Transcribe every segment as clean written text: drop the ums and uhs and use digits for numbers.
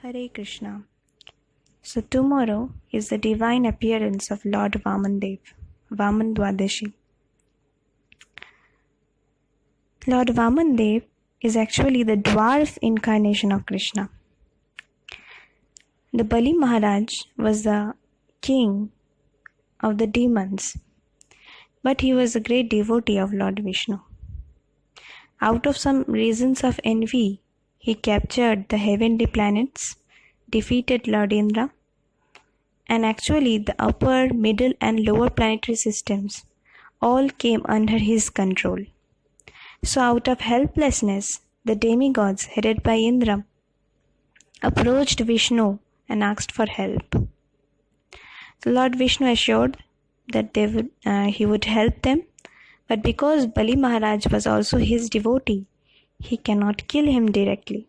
Hare Krishna. So tomorrow is the divine appearance of Lord Vamanadev, Vaman Dwadashi. Lord Vamanadev is actually the dwarf incarnation of Krishna. The Bali Maharaj was the king of the demons, but he was a great devotee of Lord Vishnu. Out of some reasons of envy, he captured the heavenly planets, defeated Lord Indra, and actually the upper, middle and lower planetary systems all came under his control. So out of helplessness, the demigods headed by Indra approached Vishnu and asked for help. So Lord Vishnu assured that he would help them, but because Bali Maharaj was also his devotee, he cannot kill him directly.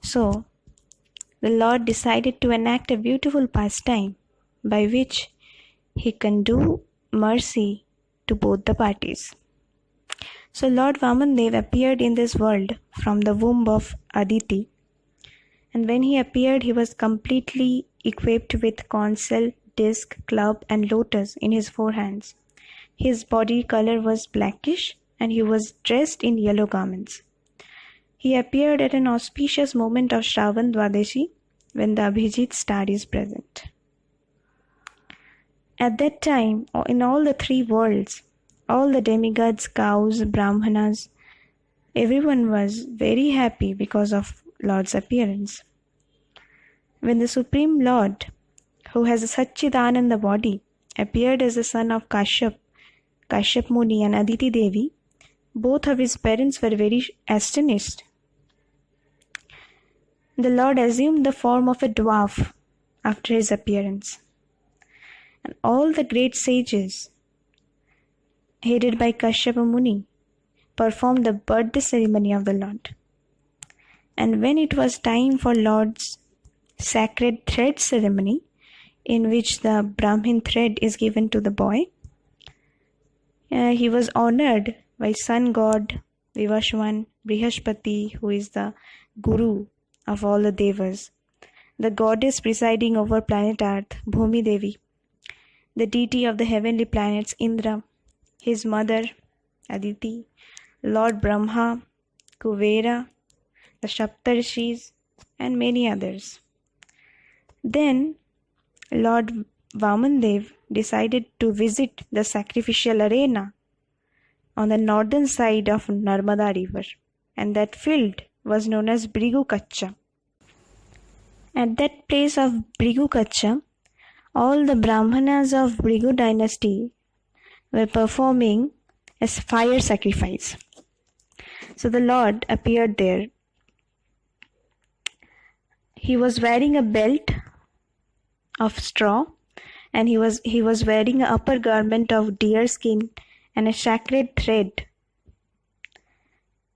So the Lord decided to enact a beautiful pastime by which he can do mercy to both the parties. So Lord Vamanadev appeared in this world from the womb of Aditi, and when he appeared, he was completely equipped with conch shell, disc, club and lotus in his four hands. His body color was blackish and he was dressed in yellow garments. He appeared at an auspicious moment of Shravan Dwadashi when the Abhijit star is present. At that time, in all the three worlds, all the demigods, cows, brahmanas, everyone was very happy because of Lord's appearance. When the Supreme Lord, who has a Satchidananda body, appeared as the son of Kashyap Muni and Aditi Devi, both of his parents were very astonished. The Lord assumed the form of a dwarf after his appearance. And all the great sages, headed by Kashyapa Muni, performed the birthday ceremony of the Lord. And when it was time for Lord's sacred thread ceremony, in which the Brahmin thread is given to the boy, he was honored by sun god Vivashwan, Brihaspati, who is the guru of all the devas, the goddess presiding over planet Earth, Bhumi Devi, the deity of the heavenly planets, Indra, his mother, Aditi, Lord Brahma, Kuvera, the Saptarshis, and many others. Then Lord Vamanadev decided to visit the sacrificial arena on the northern side of Narmada river, and that field was known as Brigu Kacha. At that place of Brigu Kacha, all the Brahmanas of Brigu dynasty were performing a fire sacrifice. So the Lord appeared there. He was wearing a belt of straw, and he was wearing an upper garment of deer skin and a sacred thread,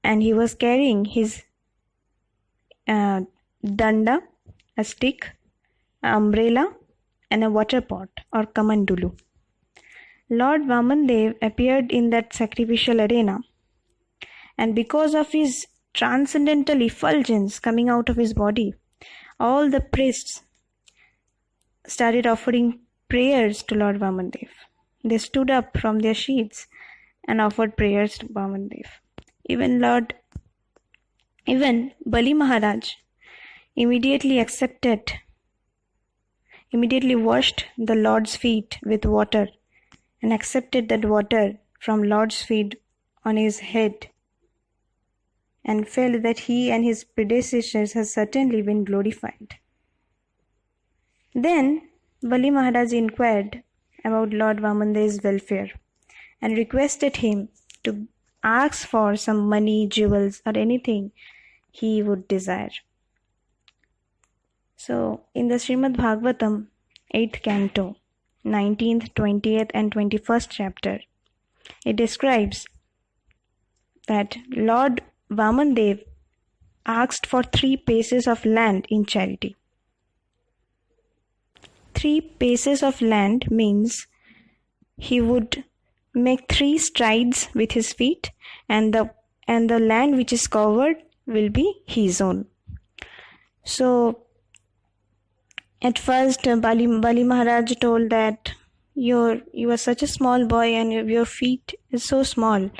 and he was carrying his danda, a stick, an umbrella and a water pot or kamandulu. Lord Vamanadev appeared in that sacrificial arena, and because of his transcendental effulgence coming out of his body, all the priests started offering prayers to Lord Vamanadev. They stood up from their sheets and offered prayers to Vamanadev. Even Bali Maharaj immediately washed the Lord's feet with water and accepted that water from Lord's feet on his head, and felt that he and his predecessors has certainly been glorified. Then Bali Maharaj inquired about Lord Vamanadev's welfare and requested him to ask for some money, jewels or anything he would desire. So in the Srimad Bhagavatam, 8th canto, 19th, 20th and 21st chapter, it describes that Lord Vamanadev asked for 3 paces of land in charity. 3 paces of land means he would make 3 strides with his feet, and the land which is covered will be his own. So At first, Bali Maharaj told that you are such a small boy and your feet is so small.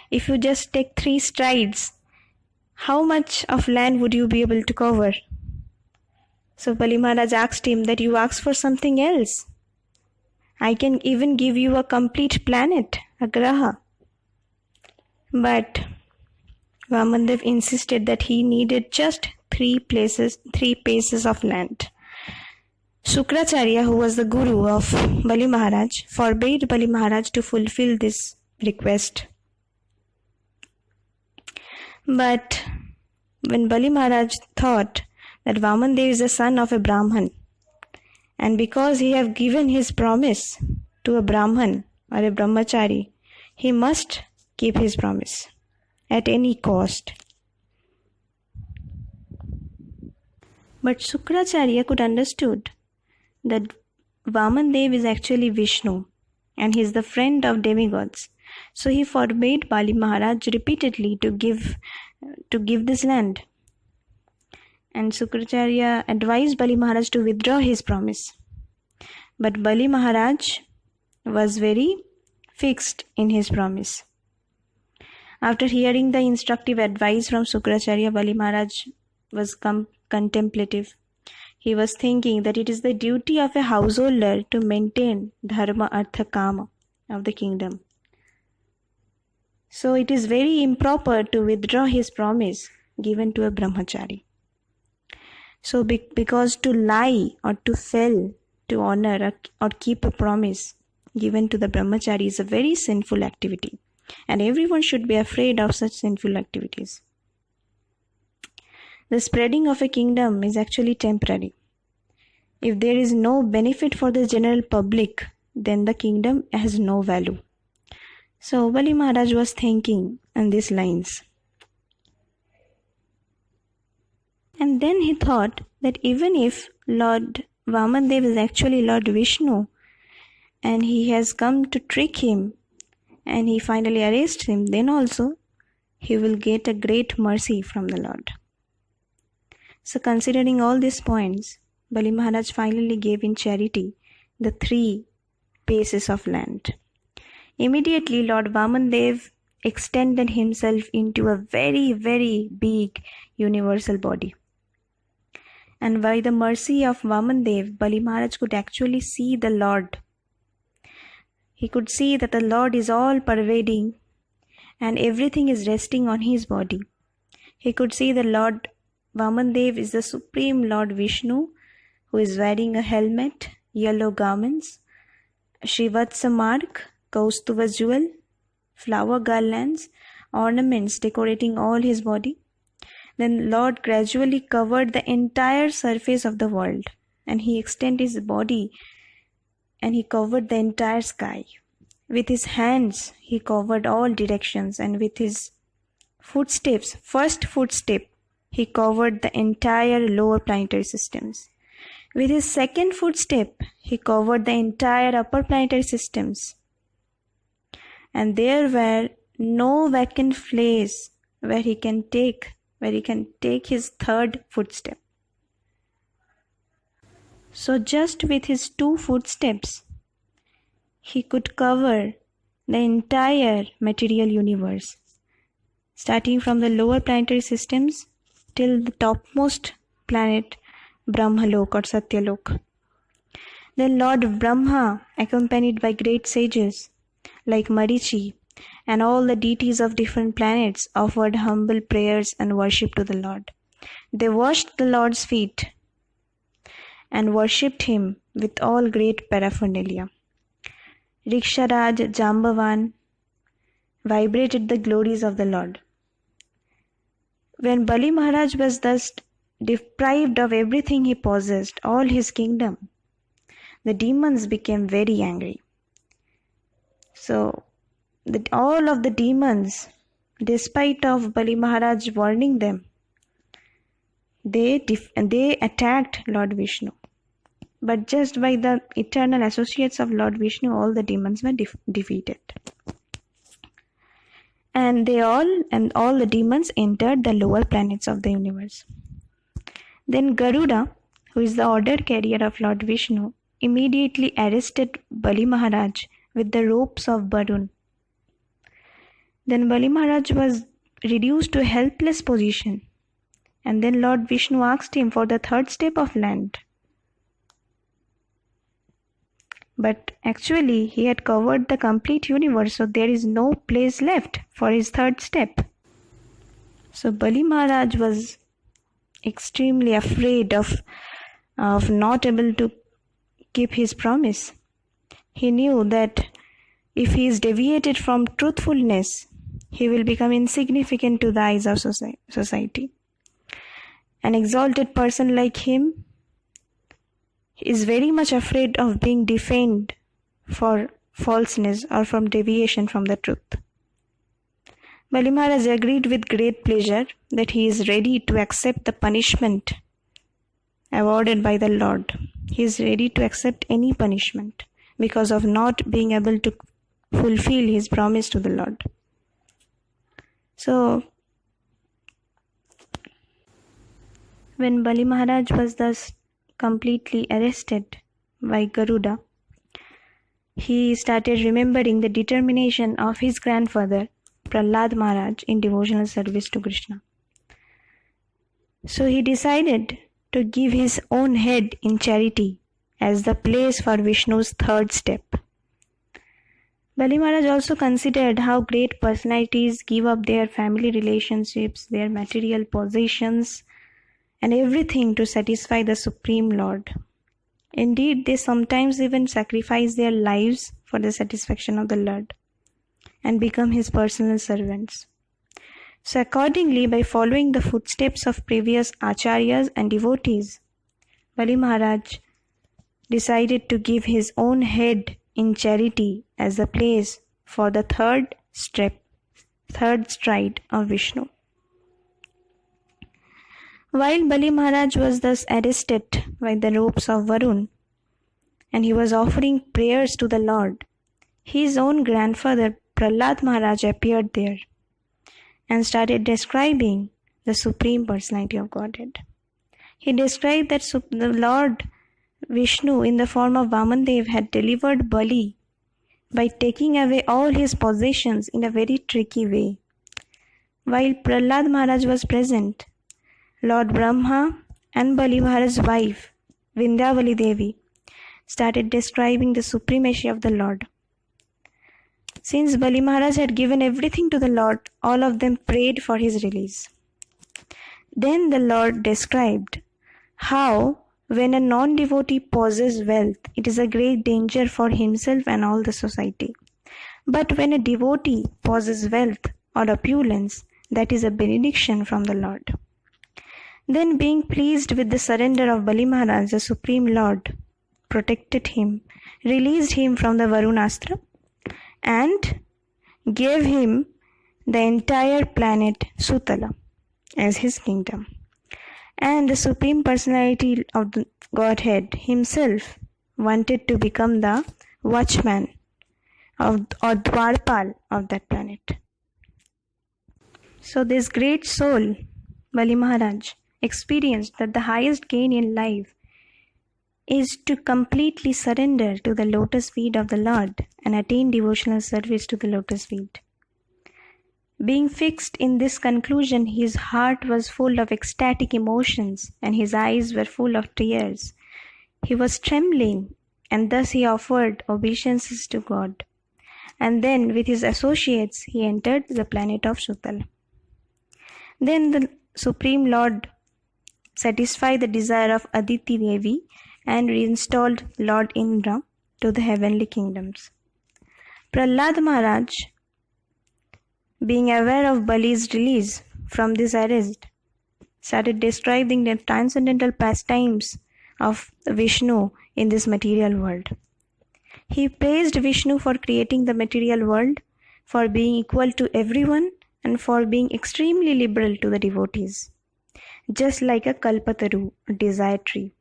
If you just take 3 strides, how much of land would you be able to cover? So Bali Maharaj asked him that you ask for something else. I can even give you a complete planet, a graha. But Vamanadev insisted that he needed just 3 paces of land. Sukracharya, who was the guru of Bali Maharaj, forbade Bali Maharaj to fulfill this request. But when Bali Maharaj thought that Vamanadev is the son of a Brahman, and because he have given his promise to a Brahman or a Brahmachari, he must keep his promise at any cost. But Sukracharya could understood that Vamanadev is actually Vishnu and he is the friend of demigods. So he forbade Bali Maharaj repeatedly to give this land. And Sukracharya advised Bali Maharaj to withdraw his promise. But Bali Maharaj was very fixed in his promise. After hearing the instructive advice from Sukracharya, Bali Maharaj was contemplative. He was thinking that it is the duty of a householder to maintain dharma, artha, kama of the kingdom. So it is very improper to withdraw his promise given to a brahmachari. So because to lie or to fail to honor or keep a promise given to the brahmachari is a very sinful activity, and everyone should be afraid of such sinful activities. The spreading of a kingdom is actually temporary. If there is no benefit for the general public, then the kingdom has no value. So Bali Maharaj was thinking on these lines. And then he thought that even if Lord Vamanadev is actually Lord Vishnu and he has come to trick him and he finally arrests him, then also he will get a great mercy from the Lord. So considering all these points, Bali Maharaj finally gave in charity the 3 paces of land. Immediately Lord Vamanadev extended himself into a very, very big universal body. And by the mercy of Vamanadev, Bali Maharaj could actually see the Lord. He could see that the Lord is all pervading and everything is resting on his body. He could see the Lord Vamanadev is the supreme Lord Vishnu, who is wearing a helmet, yellow garments, Srivatsa mark, Kaustuva jewel, flower garlands, ornaments decorating all his body. Then Lord gradually covered the entire surface of the world, and he extended his body and he covered the entire sky. With his hands he covered all directions, and with his footsteps, first footstep, he covered the entire lower planetary systems. With his second footstep, he covered the entire upper planetary systems. And there were no vacant place where he can take his third footstep. So just with his 2 footsteps, he could cover the entire material universe, starting from the lower planetary systems till the topmost planet, Brahmalok or Satyalok. Then Lord Brahma, accompanied by great sages like Marichi and all the deities of different planets, offered humble prayers and worship to the Lord. They washed the Lord's feet and worshipped him with all great paraphernalia. Riksharaj Jambavan vibrated the glories of the Lord. When Bali Maharaj was thus deprived of everything he possessed, all his kingdom, the demons became very angry. So all of the demons, despite of Bali Maharaj warning them, they attacked Lord Vishnu. But just by the eternal associates of Lord Vishnu, all the demons were defeated. And all the demons entered the lower planets of the universe. Then Garuda, who is the order carrier of Lord Vishnu, immediately arrested Bali Maharaj with the ropes of Varun. Then Bali Maharaj was reduced to a helpless position, and then Lord Vishnu asked him for the third step of land. But actually he had covered the complete universe, so there is no place left for his third step. So Bali Maharaj was extremely afraid of not able to keep his promise. He knew that if he is deviated from truthfulness, he will become insignificant to the eyes of society. An exalted person like him is very much afraid of being defamed for falseness or from deviation from the truth. Bali Maharaj agreed with great pleasure that he is ready to accept the punishment awarded by the Lord. He is ready to accept any punishment because of not being able to fulfill his promise to the Lord. So, when Bali Maharaj was thus completely arrested by Garuda, he started remembering the determination of his grandfather, Prahlad Maharaj, in devotional service to Krishna. So he decided to give his own head in charity as the place for Vishnu's third step. Bali Maharaj also considered how great personalities give up their family relationships, their material possessions, and everything to satisfy the Supreme Lord. Indeed, they sometimes even sacrifice their lives for the satisfaction of the Lord and become his personal servants. So accordingly, by following the footsteps of previous acharyas and devotees, Bali Maharaj decided to give his own head in charity as the place for the third stride of Vishnu. While Bali Maharaj was thus arrested by the ropes of Varun, and he was offering prayers to the Lord, his own grandfather Prahlad Maharaj appeared there and started describing the Supreme Personality of Godhead. He described that the Lord Vishnu in the form of Vamanadev had delivered Bali by taking away all his possessions in a very tricky way. While Prahlad Maharaj was present, Lord Brahma and Bali Maharaj's wife, Vindhyavali Devi, started describing the supremacy of the Lord. Since Bali Maharaj had given everything to the Lord, all of them prayed for his release. Then the Lord described how when a non-devotee possesses wealth, it is a great danger for himself and all the society. But when a devotee possesses wealth or opulence, that is a benediction from the Lord. Then, being pleased with the surrender of Bali Maharaj, the Supreme Lord protected him, released him from the Varunastra, and gave him the entire planet Sutala as his kingdom. And the Supreme Personality of the Godhead himself wanted to become the watchman or Dwarpal of that planet. So this great soul, Bali Maharaj, experienced that the highest gain in life is to completely surrender to the lotus feet of the Lord and attain devotional service to the lotus feet. Being fixed in this conclusion, his heart was full of ecstatic emotions and his eyes were full of tears. He was trembling, and thus he offered obeisances to God. And then with his associates, he entered the planet of Sutala. Then the Supreme Lord satisfied the desire of Aditi Devi and reinstalled Lord Indra to the heavenly kingdoms. Prahlad Maharaj, being aware of Bali's release from this arrest, started describing the transcendental pastimes of Vishnu in this material world. He praised Vishnu for creating the material world, for being equal to everyone, and for being extremely liberal to the devotees, just like a kalpataru, a desire tree.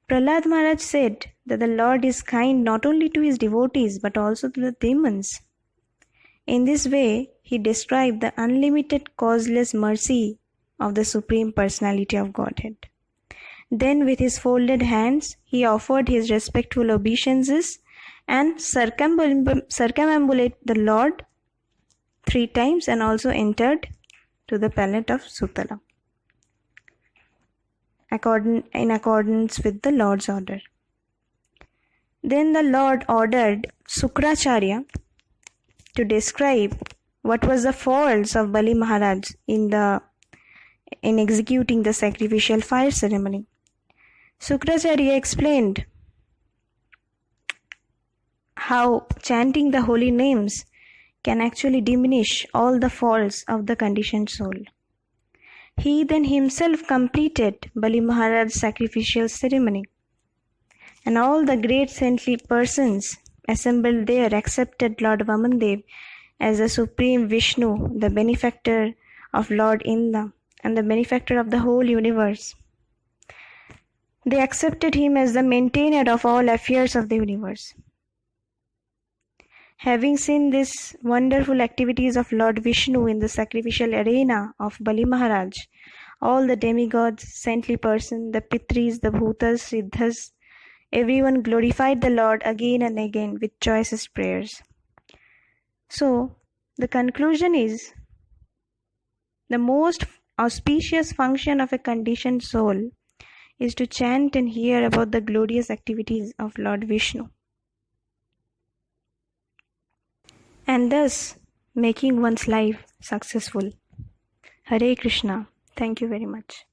Prahlad Maharaj said that the Lord is kind not only to his devotees but also to the demons. In this way, he described the unlimited causeless mercy of the Supreme Personality of Godhead. Then with his folded hands he offered his respectful obeisances and circumambulated the Lord 3 times and also entered to the palace of Sutala in accordance with the Lord's order. Then the Lord ordered Sukracharya to describe what was the faults of Bali Maharaj in executing the sacrificial fire ceremony. Sukracharya explained how chanting the holy names can actually diminish all the faults of the conditioned soul. He then himself completed Bali Maharaj's sacrificial ceremony, and all the great saintly persons assembled there accepted Lord Vamanadev as the supreme Vishnu, the benefactor of Lord Indra and the benefactor of the whole universe. They accepted him as the maintainer of all affairs of the universe. Having seen these wonderful activities of Lord Vishnu in the sacrificial arena of Bali Maharaj, all the demigods, saintly persons, the Pitris, the Bhutas, Siddhas, everyone glorified the Lord again and again with choicest prayers. So, the conclusion is, the most auspicious function of a conditioned soul is to chant and hear about the glorious activities of Lord Vishnu, and thus making one's life successful. Hare Krishna. Thank you very much.